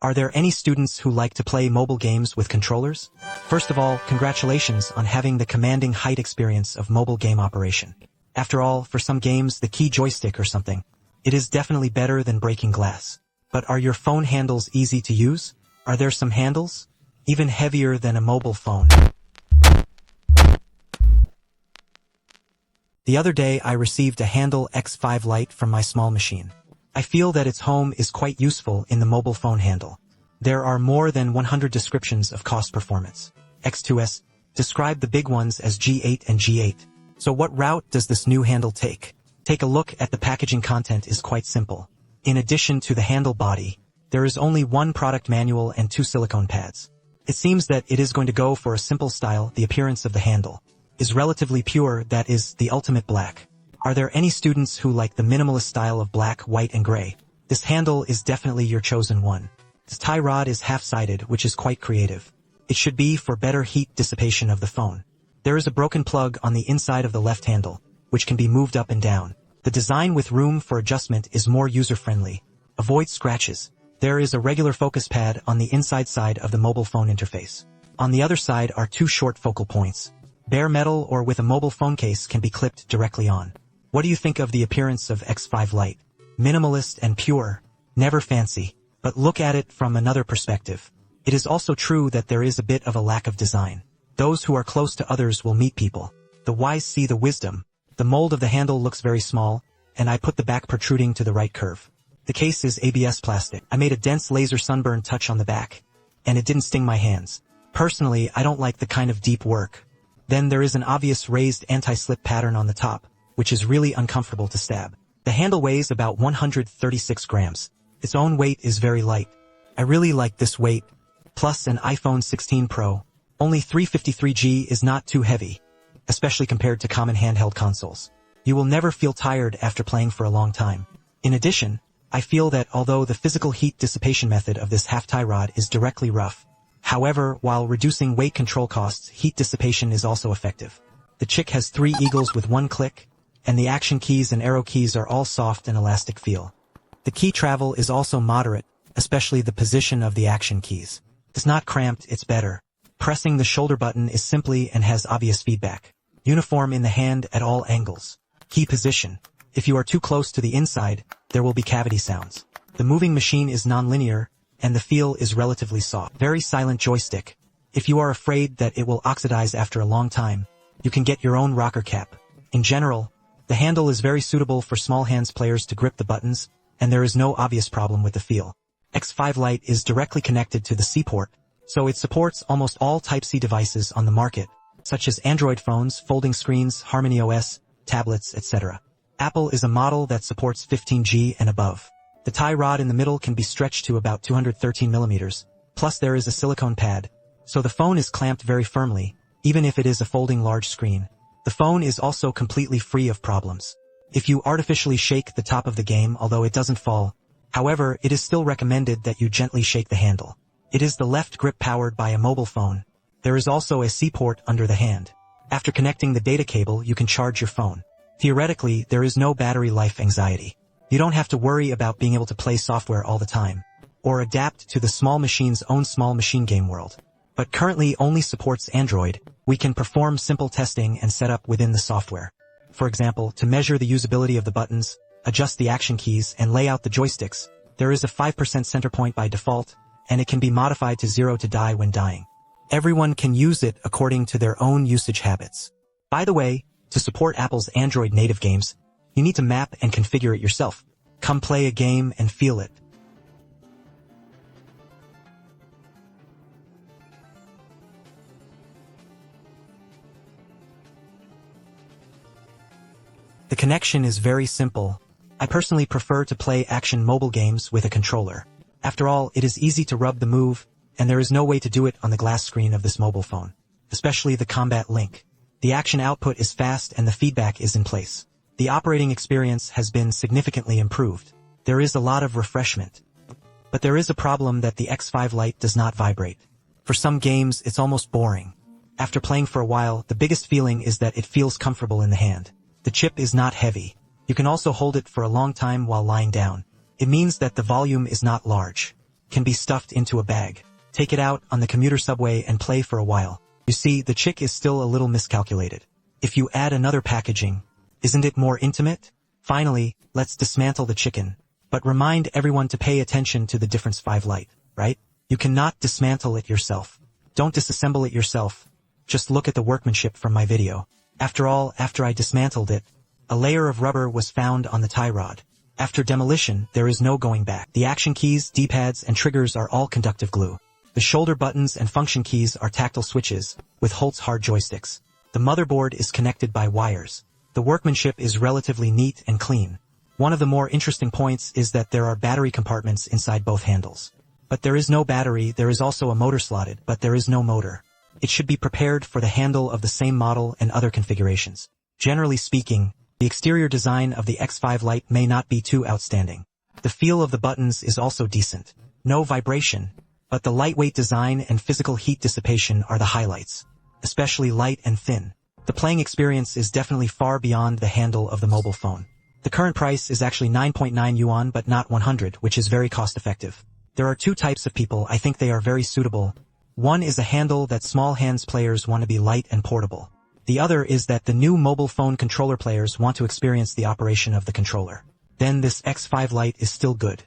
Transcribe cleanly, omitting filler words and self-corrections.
Are there any students who like to play mobile games with controllers? First of all, congratulations on having the commanding height experience of mobile game operation. After all, for some games, the key joystick or something, it is definitely better than breaking glass. But are your phone handles easy to use? Are there some handles? Even heavier than a mobile phone. The other day I received a Handle X5 Lite from my small machine. I feel that its home is quite useful in the mobile phone handle. There are more than 100 descriptions of cost performance. X2S describe the big ones as G8 and G8. So what route does this new handle take? Take a look at the packaging. Content is quite simple. In addition to the handle body, there is only one product manual and 2 silicone pads. It seems that it is going to go for a simple style. The appearance of the handle is relatively pure, that is, the ultimate black. Are there any students who like the minimalist style of black, white and gray? This handle is definitely your chosen one. This tie rod is half-sided, which is quite creative. It should be for better heat dissipation of the phone. There is a broken plug on the inside of the left handle, which can be moved up and down. The design with room for adjustment is more user-friendly. Avoid scratches. There is a regular focus pad on the inside side of the mobile phone interface. On the other side are 2 short focal points. Bare metal or with a mobile phone case can be clipped directly on. What do you think of the appearance of X5 Lite? Minimalist and pure, never fancy, but look at it from another perspective. It is also true that there is a bit of a lack of design. Those who are close to others will meet people. The wise see the wisdom. The mold of the handle looks very small, and I put the back protruding to the right curve. The case is ABS plastic. I made a dense laser sunburn touch on the back, and it didn't sting my hands. Personally, I don't like the kind of deep work. Then there is an obvious raised anti-slip pattern on the top, which is really uncomfortable to stab. The handle weighs about 136 grams. Its own weight is very light. I really like this weight. Plus an iPhone 16 Pro. Only 353G is not too heavy, especially compared to common handheld consoles. You will never feel tired after playing for a long time. In addition, I feel that although the physical heat dissipation method of this half-tie rod is directly rough, however, while reducing weight control costs, heat dissipation is also effective. The chick has 3 eagles with 1 click, and the action keys and arrow keys are all soft and elastic feel. The key travel is also moderate, especially the position of the action keys. It's not cramped, it's better. Pressing the shoulder button is simply and has obvious feedback. Uniform in the hand at all angles. Key position. If you are too close to the inside, there will be cavity sounds. The moving machine is non-linear, and the feel is relatively soft. Very silent joystick. If you are afraid that it will oxidize after a long time, you can get your own rocker cap. In general, the handle is very suitable for small hands players to grip the buttons, and there is no obvious problem with the feel. X5 Lite is directly connected to the C port, so it supports almost all Type-C devices on the market, such as Android phones, folding screens, Harmony OS, tablets, etc. Apple is a model that supports 15G and above. The tie rod in the middle can be stretched to about 213 millimeters, plus there is a silicone pad, so the phone is clamped very firmly, even if it is a folding large screen. The phone is also completely free of problems. If you artificially shake the top of the game, although it doesn't fall, however, it is still recommended that you gently shake the handle. It is the left grip powered by a mobile phone. There is also a C port under the hand. After connecting the data cable, you can charge your phone. Theoretically, there is no battery life anxiety. You don't have to worry about being able to play software all the time, or adapt to the small machine's own small machine game world. But currently only supports Android. We can perform simple testing and set up within the software. For example, to measure the usability of the buttons, adjust the action keys, and lay out the joysticks, there is a 5% center point by default, and it can be modified to 0 to die when dying. Everyone can use it according to their own usage habits. By the way, to support Apple's Android native games, you need to map and configure it yourself. Come play a game and feel it. The connection is very simple. I personally prefer to play action mobile games with a controller. After all, it is easy to rub the move, and there is no way to do it on the glass screen of this mobile phone, especially the Combat Link. The action output is fast and the feedback is in place. The operating experience has been significantly improved. There is a lot of refreshment. But there is a problem that the X5 Lite does not vibrate. For some games, it's almost boring. After playing for a while, the biggest feeling is that it feels comfortable in the hand. The chip is not heavy. You can also hold it for a long time while lying down. It means that the volume is not large. can be stuffed into a bag. Take it out on the commuter subway and play for a while. You see, the chick is still a little miscalculated. If you add another packaging, isn't it more intimate? Finally, let's dismantle the chicken. But remind everyone to pay attention to the Difference 5 Lite, right? You cannot dismantle it yourself. Don't disassemble it yourself. Just look at the workmanship from my video. After all, after I dismantled it, a layer of rubber was found on the tie rod. After demolition, there is no going back. The action keys, D-pads, and triggers are all conductive glue. The shoulder buttons and function keys are tactile switches, with Holtz hard joysticks. The motherboard is connected by wires. The workmanship is relatively neat and clean. One of the more interesting points is that there are battery compartments inside both handles. But there is no battery, there is also a motor slotted, but there is no motor. It should be prepared for the handle of the same model and other configurations. Generally speaking, the exterior design of the X5 Lite may not be too outstanding. The feel of the buttons is also decent. No vibration, but the lightweight design and physical heat dissipation are the highlights. Especially light and thin. The playing experience is definitely far beyond the handle of the mobile phone. The current price is actually 9.9 yuan but not 100, which is very cost-effective. There are two types of people. I think they are very suitable. One is a handle that small hands players want to be light and portable. The other is that the new mobile phone controller players want to experience the operation of the controller. Then this X5 Lite is still good.